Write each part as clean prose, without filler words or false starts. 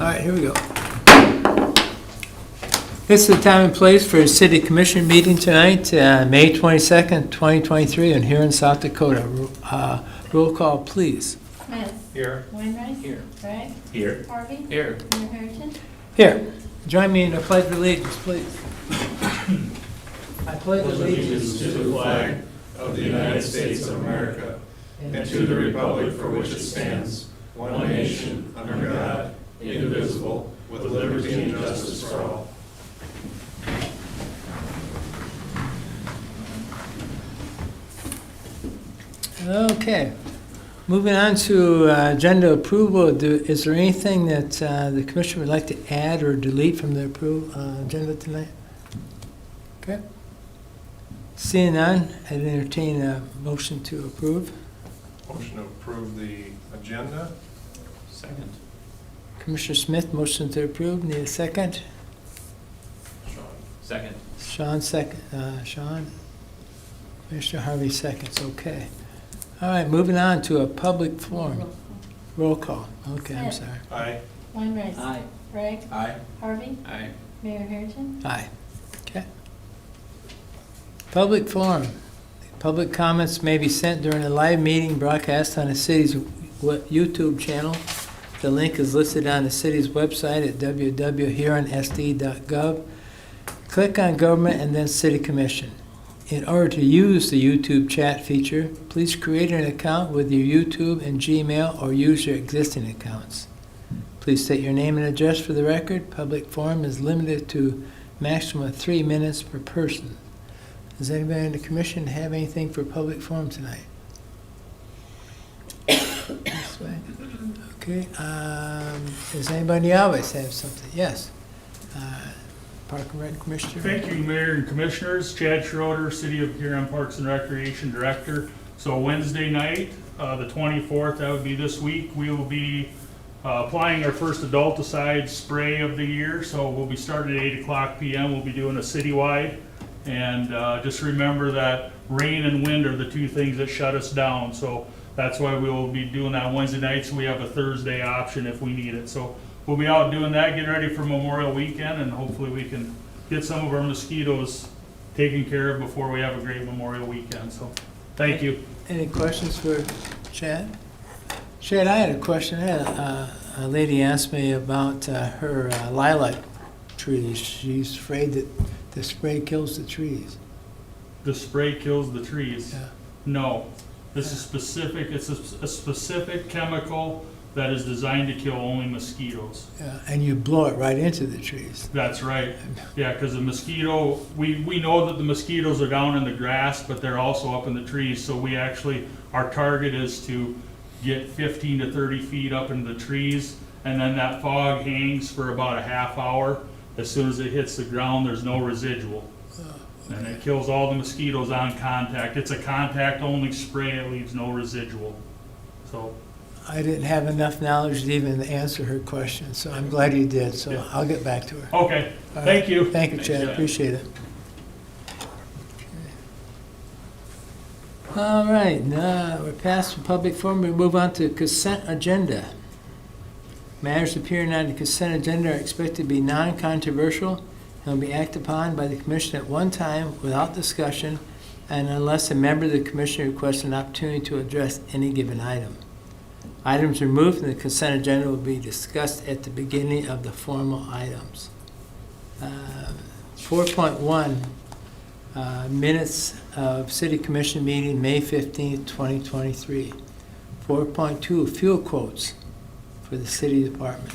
right, here we go. This is the time and place for a city commission meeting tonight, May 22nd, 2023, in Huron, South Dakota. Roll call, please. Smith. Here. Wainwright. Here. Gregg. Here. Harvey. Here. Mayor Harrington. Here. Join me in the pledge of allegiance, please. I pledge Allegiance to the flag of the United States of America and to the republic for which it stands, one nation, under God, indivisible, with liberty and justice for all. Okay. Moving on to agenda approval. Is there anything that the commission would like to add or delete from the agenda tonight? Okay. Seeing none, I'd entertain a motion to approve. Motion to approve the agenda. Second. Commissioner Smith, motion to approve. Need a second? Sean. Second. Sean, second. Sean? Commissioner Harvey, seconds. Okay. All right, moving on to a public forum. Roll call. Okay, I'm sorry. Aye. Wainwright. Aye. Gregg. Aye. Harvey. Aye. Mayor Harrington. Aye. Okay. Public forum. Public comments may be sent during a live meeting broadcast on the city's YouTube channel. The link is listed on the city's website at www.huronsd.gov. Click on Government and then City Commission. In order to use the YouTube chat feature, please create an account with your YouTube and Gmail or use your existing accounts. Please state your name and address for the record. Public forum is limited to maximum of 3 minutes per person. Does anybody in the commission have anything for public forum tonight? This way. Okay. Does anybody always have something? Yes. Park and Rec Commissioner. Thank you, Mayor and Commissioners. Chad Schroeder, City of Huron Parks and Recreation Director. So Wednesday night, the 24th, that would be this week, we will be applying our first adulticide spray of the year. So we'll be starting at 8 o'clock p.m. We'll be doing a citywide. And just remember that rain and wind are the two things that shut us down. So that's why we will be doing that Wednesday night, so we have a Thursday option if we need it. So we'll be out doing that, getting ready for Memorial Weekend, and hopefully we can get some of our mosquitoes taken care of before we have a great Memorial Weekend. So thank you. Any questions for Chad? Chad, I had a question. A lady asked me about her lilac trees. She's afraid that the spray kills the trees. The spray kills the trees. Yeah. No, this is specific. It's a specific chemical that is designed to kill only mosquitoes. Yeah, and you blow it right into the trees. That's right. Yeah, because the mosquito, we know that the mosquitoes are down in the grass, but they're also up in the trees. So we actually, our target is to get 15 to 30 feet up into the trees, and then that fog hangs for about a half hour. As soon as it hits the ground, there's no residual. And it kills all the mosquitoes on contact. It's a contact-only spray. It leaves no residual. So I didn't have enough knowledge to even answer her question, so I'm glad you did. So Yeah. I'll get back to her. okay, All thank right. you. Thank you, Chad. Thanks, Appreciate it. All right, now we're past the public forum. We move on to consent agenda. Matters appearing on the consent agenda are expected to be non-controversial and will be acted upon by the commission at one time without discussion and unless a member of the commission requests an opportunity to address any given item. Items removed from the consent agenda will be discussed at the beginning of the formal items. 4.1, minutes of City Commission meeting, May 15th, 2023. 4.2, fuel quotes for the City Department.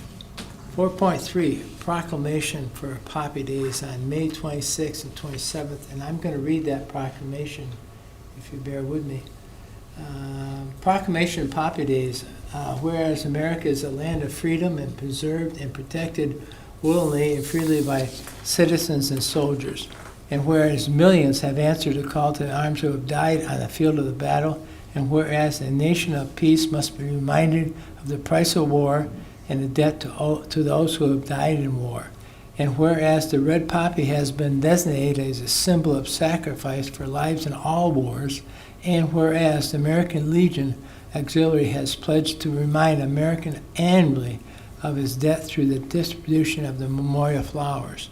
4.3, proclamation for Poppy Days on May 26th and 27th, and I'm going to read that proclamation if you bear with me. Proclamation of Poppy Days. Whereas America is a land of freedom and preserved and protected willingly and freely by citizens and soldiers, and whereas millions have answered the call to arms who have died on the field of the battle, and whereas a nation of peace must be reminded of the price of war and the debt to those who have died in war, and whereas the red poppy has been designated as a symbol of sacrifice for lives in all wars, and whereas the American Legion Auxiliary has pledged to remind Americans annually of his death through the distribution of the memorial flowers.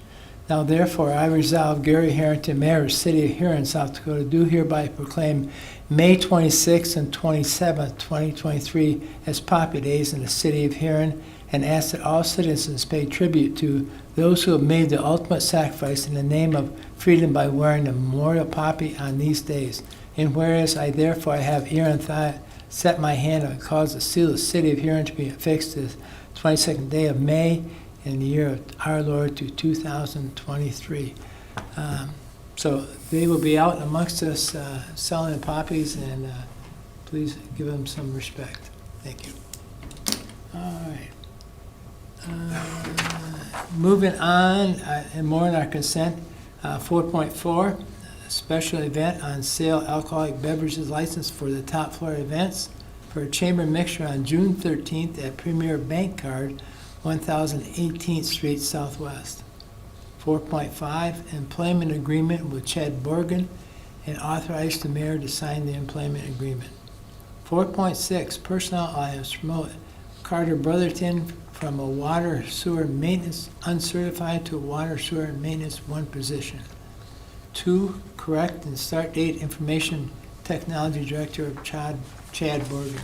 Now therefore, I resolve Gary Harrington, Mayor of the City of Huron, South Dakota, do hereby proclaim May 26th and 27th, 2023 as Poppy Days in the City of Huron, and ask that all citizens pay tribute to those who have made the ultimate sacrifice in the name of freedom by wearing the memorial poppy on these days. And whereas I therefore have Huron set my hand and cause the seal of the City of Huron to be affixed to the 22nd day of May in the year of our Lord to 2023. So they will be out amongst us selling the poppies, and please give them some respect. Thank you. All right. Moving on, and more in our consent, 4.4, a special event on sale alcoholic beverages license for the top floor events for a chamber mixture on June 13th at Premier Bank Card, 1018th Street Southwest. 4.5, employment agreement with Chad Borgen, and authorize the mayor to sign the employment agreement. 4.6, personnel items, promote Carter Brotherton from a water sewer maintenance uncertified to a water sewer maintenance 1 position. 2, correct and start date information technology director of Chad Borgen.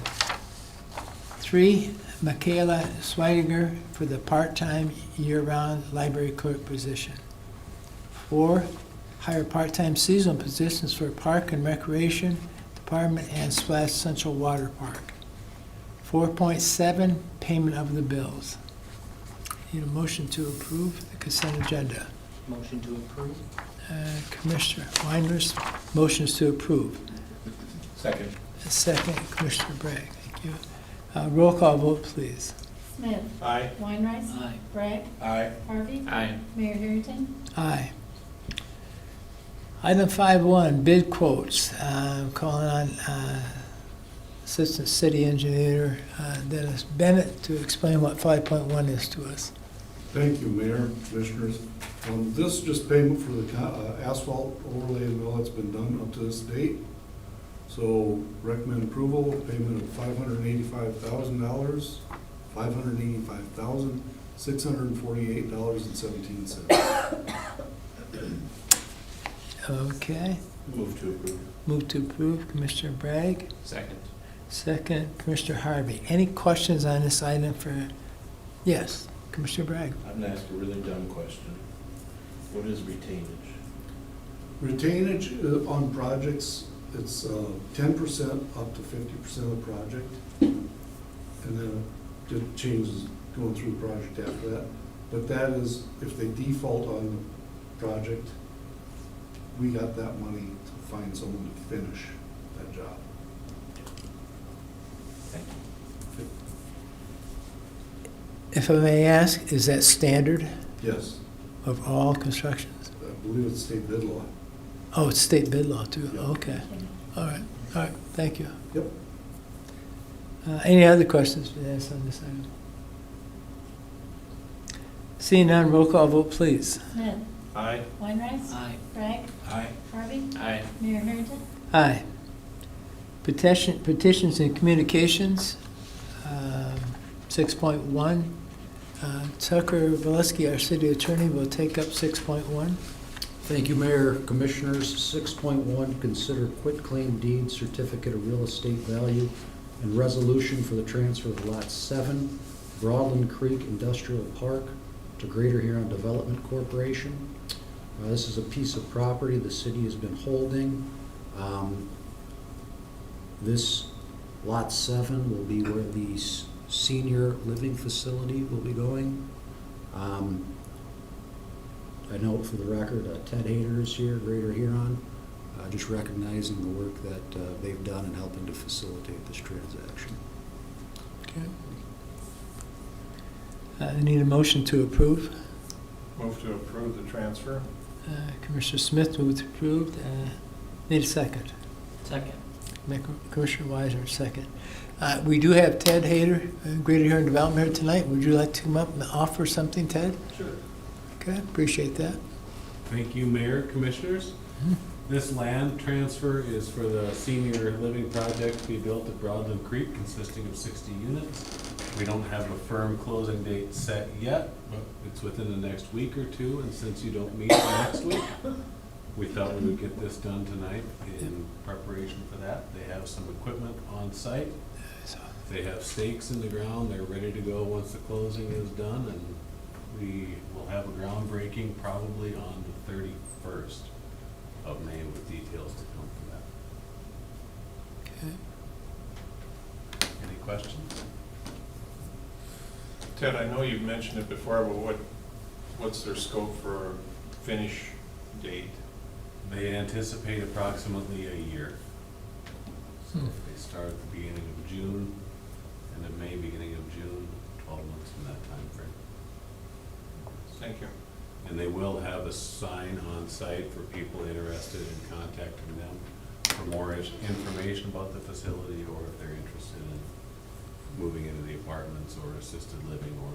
3, Michaela Sweiger for the part-time year-round library clerk position. 4, hire part-time seasonal positions for Park and Recreation Department and Splash Central Water Park. 4.7, payment of the bills. Need a motion to approve the consent agenda. Motion to approve. Commissioner Weinrich, motions to approve. Second. Second, Commissioner Bragg, thank you. Roll call vote, please. Smith. Aye. Weinreich. Aye. Bragg. Aye. Harvey. Aye. Mayor Harrington. Aye. Item 5.1, bid quotes. Calling on Assistant City Engineer Dennis Bennett to explain what 5.1 is to us. Thank you, Mayor, Commissioners. This is just payment for the asphalt overlay mill that's been done up to this date. So recommend approval, payment of $585,000, $585,648.17. Okay. Move to approve. Move to approve, Commissioner Bragg. Second. Second, Commissioner Harvey. Any questions on this item for, yes, Commissioner Bragg? I'm gonna ask a really dumb question. What is retainage? Retainage on projects, it's 10% up to 50% of the project. And then it changes going through the project after that. But that is, if they default on the project, we got that money to find someone to finish that job. Thank you. If I may ask, is that standard Yes, of all constructions? I believe it's state bid law. Oh, it's state bid law too, Yeah. okay. All right, thank you. Yep. Any other questions for this on this item? Seeing none, roll call vote, please. Smith. Aye. Weinreich. Aye. Bragg. Aye. Harvey. Aye. Mayor Harrington. Aye. Petitions and communications, 6.1. Tucker Valesky, our city attorney, will take up 6.1. Thank you, Mayor, Commissioners. 6.1, consider quitclaim deed, certificate of real estate value, and resolution for the transfer of Lot 7, Broadland Creek Industrial Park, to Greater Huron Development Corporation. This is a piece of property the city has been holding. This Lot 7 will be where the senior living facility will be going. I note for the record, Ted Hayter is here, Greater Huron, just recognizing the work that they've done in helping to facilitate this transaction. Okay. I need a motion to approve. Move to approve the transfer. Commissioner Smith moved to approve. Need a second. Second. Commissioner Weiser, second. We do have Ted Hayter, Greater Huron Development here tonight. Would you like to come up and offer something, Ted? Sure. Okay, appreciate that. Thank you, Mayor, Commissioners. This land transfer is for the senior living project to be built at Broadland Creek, consisting of 60 units. We don't have a firm closing date set yet, but it's within the next week or two, and since you don't meet next week, we thought we would get this done tonight in preparation for that. They have some equipment on site. They have stakes in the ground. They're ready to go once the closing is done, and we will have a groundbreaking probably on the 31st of May with details to come for that. Okay. Any questions? Ted, I know you've mentioned it before, but what's their scope for finish date? They anticipate approximately a year. So Hmm. if they start at the beginning of June, and it May, beginning of June, 12 months in that time frame. Thank you. And they will have a sign on site for people interested in contacting them for more information about the facility, or if they're interested in moving into the apartments or assisted living or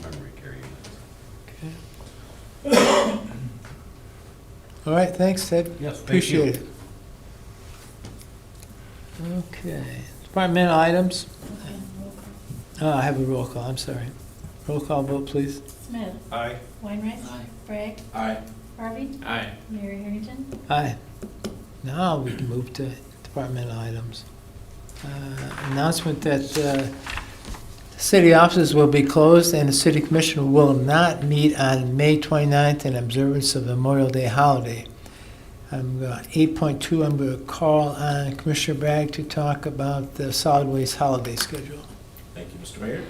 memory care units. Okay. All right, thanks, Ted. Yes, thank you. Appreciate it. Okay, departmental items. I have a roll call, I'm sorry. Roll call vote, please. Smith. Aye. Weinrich. Aye. Bragg. Aye. Harvey. Aye. Mayor Harrington. Aye. Now we can move to departmental items. Announcement that city offices will be closed and the city commission will not meet on May 29th in observance of Memorial Day holiday. 8.2, I'm going to call on Commissioner Bragg to talk about the solid waste holiday schedule. Thank you, Mr. Mayor.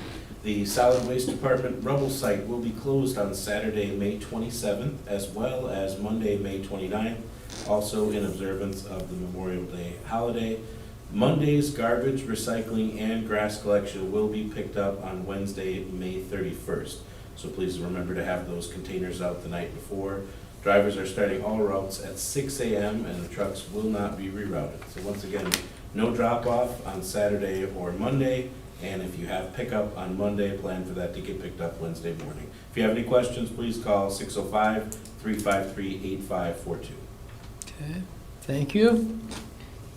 The Solid Waste Department rubble site will be closed on Saturday, May 27th, as well as Monday, May 29th, also in observance of the Memorial Day holiday. Monday's garbage, recycling, and grass collection will be picked up on Wednesday, May 31st. So please remember to have those containers out the night before. Drivers are starting all routes at 6 a.m. and the trucks will not be rerouted. So once again, no drop-off on Saturday or Monday. And if you have pickup on Monday, plan for that to get picked up Wednesday morning. If you have any questions, please call 605-353-8542. Okay, thank you.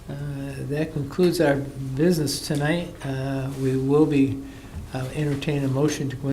That concludes our business tonight. We will be entertaining a motion to go